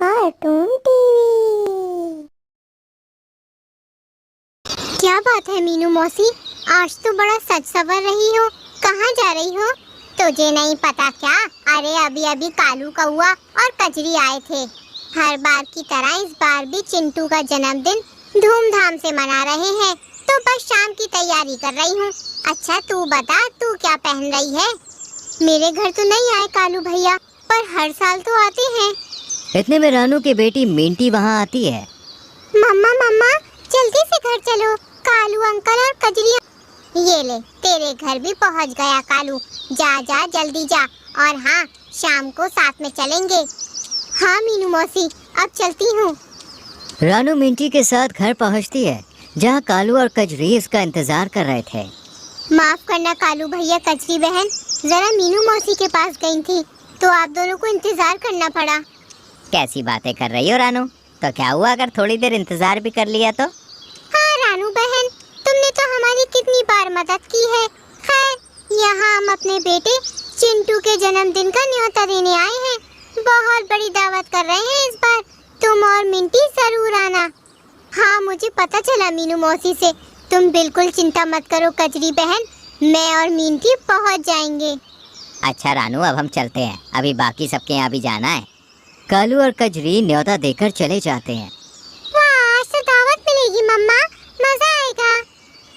Cartoon TV. क्या बात है मीनू मौसी, आज तो बड़ा सच सवर रही हो। कहाँ जा रही हो? तुझे नहीं पता क्या? अरे अभी अभी कालू कौआ और कजरी आए थे। हर बार की तरह इस बार भी चिंटू का जन्मदिन धूमधाम से मना रहे हैं, तो बस शाम की तैयारी कर रही हूँ। अच्छा तू बता, तू क्या पहन रही है? मेरे घर तो नहीं आए कालू भैया, पर हर साल तो आते हैं। इतने में रानू की बेटी मिंटी वहाँ आती है। मम्मा मम्मा जल्दी से घर चलो, कालू अंकल और कजरी। ये ले, तेरे घर भी पहुँच गया कालू। जा जा जल्दी जा, और हाँ शाम को साथ में चलेंगे। हाँ मीनू मौसी, अब चलती हूँ। रानू मिंटी के साथ घर पहुँचती है, जहाँ कालू और कजरी इसका इंतजार कर रहे थे। माफ करना कालू भैया कजरी बहन, जरा मीनू मौसी के पास गई थी, तो आप दोनों को इंतजार करना पड़ा। कैसी बातें कर रही हो रानू? तो क्या हुआ अगर थोड़ी देर इंतजार भी कर लिया तो? हाँ रानू बहन, तुमने तो हमारी कितनी बार मदद की है। खैर, यहाँ हम अपने बेटे चिंटू के जन्मदिन का न्योता देने आए हैं। बहुत बड़ी दावत कर रहे हैं इस बार, तुम और मिंटी जरूर आना। हाँ मुझे पता चला मीनू मौसी से। तुम बिल्कुल चिंता मत करो कजरी बहन, मैं और मिंटी पहुँच जाएंगे। अच्छा रानू, अब हम चलते हैं, अभी बाकी सबके यहाँ भी जाना है। कालू और कजरी न्योता देकर चले जाते हैं। वाह, आज तो दावत मिलेगी मम्मा, मजा आएगा।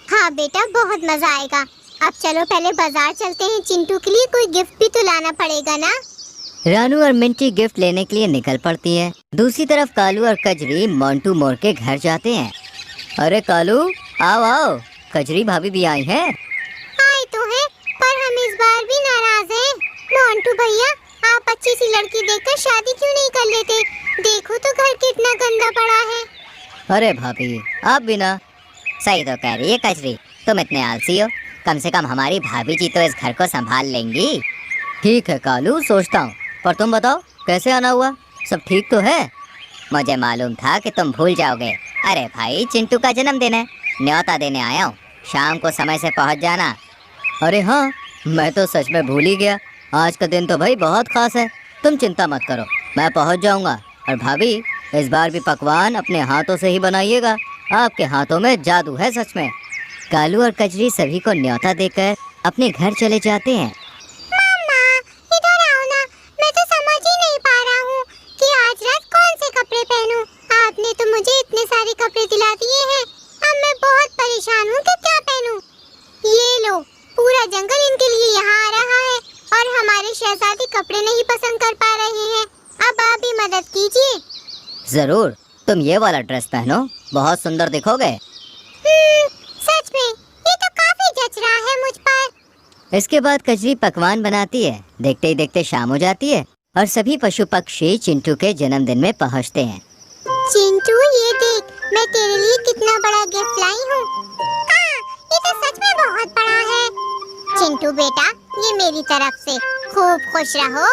हाँ बेटा, बहुत मजा आएगा। अब चलो पहले बाजार चलते हैं, चिंटू के लिए कोई गिफ्ट भी तो लाना पड़ेगा ना। रानू और मिंटी गिफ्ट लेने के लिए निकल पड़ती है। दूसरी तरफ कालू और कजरी मोंटू मोर के घर जाते हैं। अरे कालू, आओ आओ, कजरी भाभी भी आई है। आए तो है, पर हम इस बार भी नाराज हैं। मोंटू भैया, आप अच्छी सी लड़की देखकर शादी क्यों नहीं कर लेते? देखो तो घर कितना गंदा पड़ा है। अरे भाभी, आप भी ना। सही तो कह रही है कजरी, तुम इतने आलसी हो। कम से कम हमारी भाभी जी तो इस घर को संभाल लेंगी। ठीक है कालू, सोचता हूँ, पर तुम बताओ कैसे आना हुआ? सब ठीक तो है? मुझे मालूम था कि तुम भूल जाओगे। अरे भाई, चिंटू का जन्मदिन है, न्योता देने आया हूँ, शाम को समय से पहुँच जाना। अरे हाँ, मैं तो सच में भूल ही गया। आज का दिन तो भाई बहुत खास है। तुम चिंता मत करो, मैं पहुँच जाऊँगा। और भाभी, इस बार भी पकवान अपने हाथों से ही बनाइएगा, आपके हाथों में जादू है सच में। कालू और कजरी सभी को न्योता देकर अपने घर चले जाते हैं। मम्मा, इधर आओ ना, मैं तो समझ ही नहीं पा रहा हूँ कि आज रात कौन से कपड़े पहनूं। आपने तो मुझे इतने सारे कपड़े दिला दिए हैं, अब मैं बहुत परेशान हूँ कि क्या पहनूं। ये लो, पूरा जंगल इनके लिए यहाँ आ रहा है, और हमारे शहजादी कपड़े नहीं पसंद कर पा रहे हैं। अब आप भी मदद कीजिए। जरूर, तुम ये वाला ड्रेस पहनो, बहुत सुंदर दिखोगे। सच में, ये तो काफी जच रहा है मुझ पर। इसके बाद कजरी पकवान बनाती है। देखते ही देखते शाम हो जाती है और सभी पशु पक्षी चिंटू के जन्मदिन में पहुंचते हैं। चिंटू, ये देख, मैं तेरे लिए कितना बड़ा गिफ्ट लाई हूँ। हाँ, ये तो सच में बहुत बड़ा है। चिंटू बेटा, ये मेरी तरफ से, खूब खुश रहो।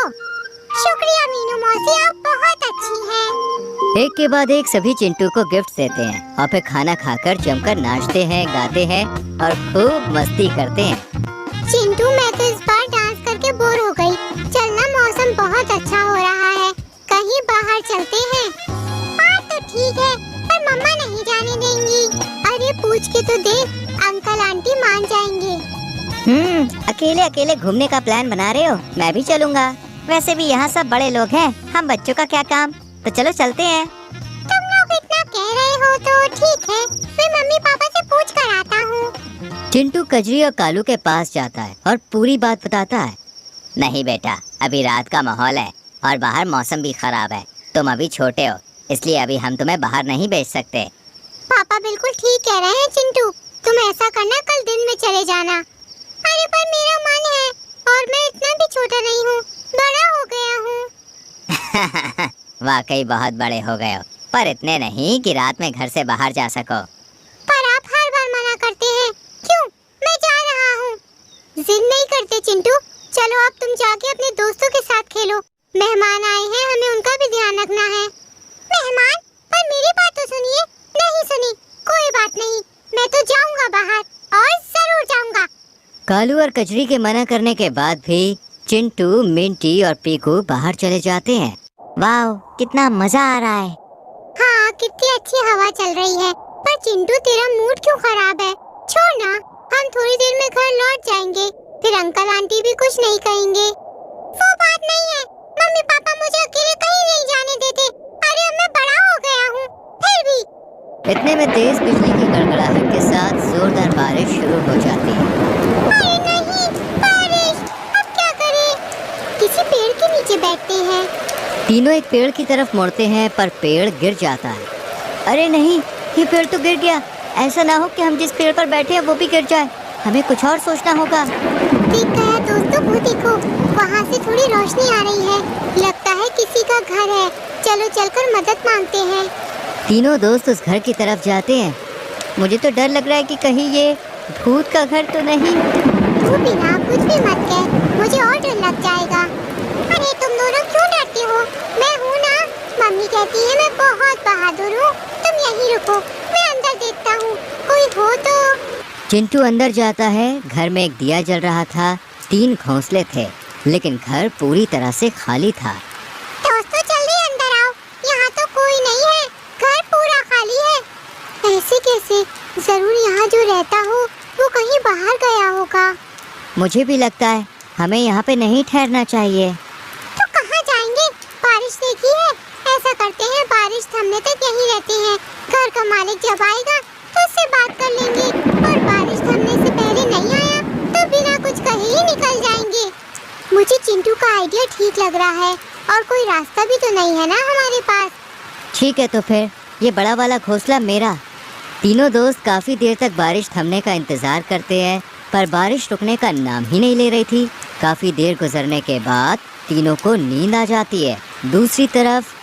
शुक्रिया मीनू मौसी, आप बहुत अच्छी हैं। एक के बाद एक सभी चिंटू को गिफ्ट देते हैं और फिर खाना खाकर जमकर नाचते हैं, गाते हैं और खूब मस्ती करते हैं। चिंटू, मैं तो इस बार डांस करके बोर हो गई। चलना, मौसम बहुत अच्छा हो रहा है, कहीं बाहर चलते हैं। बात तो ठीक है, पर मम्मा नहीं जाने देंगी। अरे पूछ के तो देख, अंकल आंटी मान जाएंगे। अकेले अकेले घूमने का प्लान बना रहे हो? मैं भी चलूंगा। वैसे भी यहाँ सब बड़े लोग हैं, हम बच्चों का क्या काम। तो चलो चलते हैं। तुम लोग इतना कह रहे हो तो ठीक है, मैं मम्मी पापा से पूछ कर आता हूँ। चिंटू कजरी और कालू के पास जाता है और पूरी बात बताता है। नहीं बेटा, अभी रात का माहौल है और बाहर मौसम भी खराब है। तुम अभी छोटे हो, इसलिए अभी हम तुम्हें बाहर नहीं भेज सकते। पापा बिल्कुल ठीक कह रहे हैं चिंटू, तुम ऐसा करना, कल दिन में चले जाना। अरे पर मेरा मन है, और मैं इतना भी छोटा नहीं हूँ, बड़ा हो गया हूँ। वाकई बहुत बड़े हो गए हो, पर इतने नहीं कि रात में घर से बाहर जा सको। पर आप हर बार मना करते हैं, क्यों? मैं जा रहा हूँ। जिद नहीं करते चिंटू, चलो अब तुम जाके अपने दोस्तों के साथ खेलो। मेहमान आए हैं, हमें उनका भी ध्यान रखना है। मेहमान? पर मेरी बात तो सुनिए। नहीं सुनी, कोई बात नहीं, मैं तो जाऊंगा बाहर, और जरूर जाऊंगा। कालू और कजरी के मना करने के बाद भी चिंटू, मिंटी और पीकू बाहर चले जाते हैं। वाह, कितना मजा आ रहा है। हाँ, कितनी अच्छी हवा चल रही है। पर चिंटू, तेरा मूड क्यों खराब है? छोड़ ना, हम थोड़ी देर में घर लौट जाएंगे, फिर अंकल आंटी भी कुछ नहीं कहेंगे। वो बात नहीं है, मम्मी पापा मुझे अकेले कहीं नहीं जाने देते। अरे अब मैं बड़ा हो गया हूँ, फिर भी। इतने में तेज बिजली की गड़गड़ाहट के साथ जोरदार बारिश शुरू हो जाती है। अरे नहीं, बारिश, अब क्या करें? किसी पेड़ के नीचे बैठते हैं। तीनों एक पेड़ की तरफ मुड़ते हैं, पर पेड़ गिर जाता है। अरे नहीं, ये पेड़ तो गिर गया। ऐसा ना हो कि हम जिस पेड़ पर बैठे हैं वो भी गिर जाए। हमें कुछ और सोचना होगा। ठीक है दोस्तों, वो देखो, वहाँ से थोड़ी रोशनी आ रही है। लगता है किसी का घर है। चलो चलकर मदद मांगते हैं। तीनों दोस्त उस घर की तरफ जाते हैं। मुझे तो डर लग रहा है कि कहीं ये भूत का घर तो नहीं। तू बिना कुछ भी मत कह, मुझे और डर लग जाएगा। अरे तुम दोनों क्यों डरते हो? मैं हूँ ना, मम्मी कहती है मैं बहुत बहादुर हूँ। तुम यहीं रुको, मैं अंदर देखता हूँ, कोई हो तो। चिंटू अंदर जाता है। घर में एक दिया जल रहा था। 3 घोंसले थे, लेकिन घर पूरी तरह से खाली था। दोस्तों जल्दी अंदर आओ, यहाँ तो कोई नहीं है, घर पूरा खाली है। ऐसे कैसे? जरूर यहाँ जो रहता हो वो कहीं बाहर गया होगा। मुझे भी लगता है हमें यहाँ पे नहीं ठहरना चाहिए। तो कहाँ जाएंगे? बारिश देखी है, ऐसा करते हैं, बारिश थमने तक यहीं रहते हैं। घर का मालिक जब आएगा तो उससे बात कर लेंगे, और बारिश थमने से पहले नहीं आया तो बिना कुछ कहे ही निकल जाएंगे। मुझे चिंटू का आइडिया ठीक लग रहा है, और कोई रास्ता भी तो नहीं है ना हमारे पास। ठीक है, तो फिर ये बड़ा वाला घोंसला मेरा। तीनों दोस्त काफी देर तक बारिश थमने का इंतजार करते हैं, पर बारिश रुकने का नाम ही नहीं ले रही थी। काफी देर गुजरने के बाद तीनों को नींद आ जाती है। दूसरी तरफ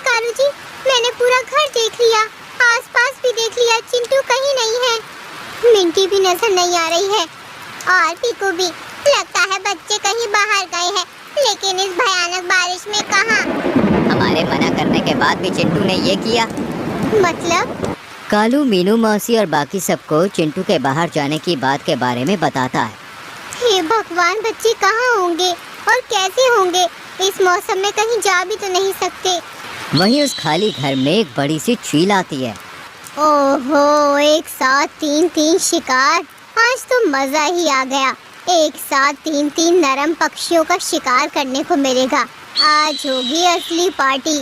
कालू जी, मैंने पूरा घर देख लिया, आसपास भी देख लिया, चिंटू कहीं नहीं है। मिंटी भी नजर नहीं आ रही है, और पीकू भी। लगता है बच्चे कहीं बाहर गए हैं, लेकिन इस भयानक बारिश में कहाँ? हमारे मना करने के बाद भी चिंटू ने ये किया। मतलब? कालू मीनू मौसी और बाकी सबको चिंटू के बाहर जाने की बात के बारे में बताता है। हे भगवान, बच्चे कहाँ होंगे और कैसे होंगे? इस मौसम में कहीं जा भी तो नहीं सकते। वहीं उस खाली घर में एक बड़ी सी चील आती है। ओहो, एक साथ 3 शिकार, आज तो मजा ही आ गया। एक साथ 3 नरम पक्षियों का शिकार करने को मिलेगा। आज होगी असली पार्टी।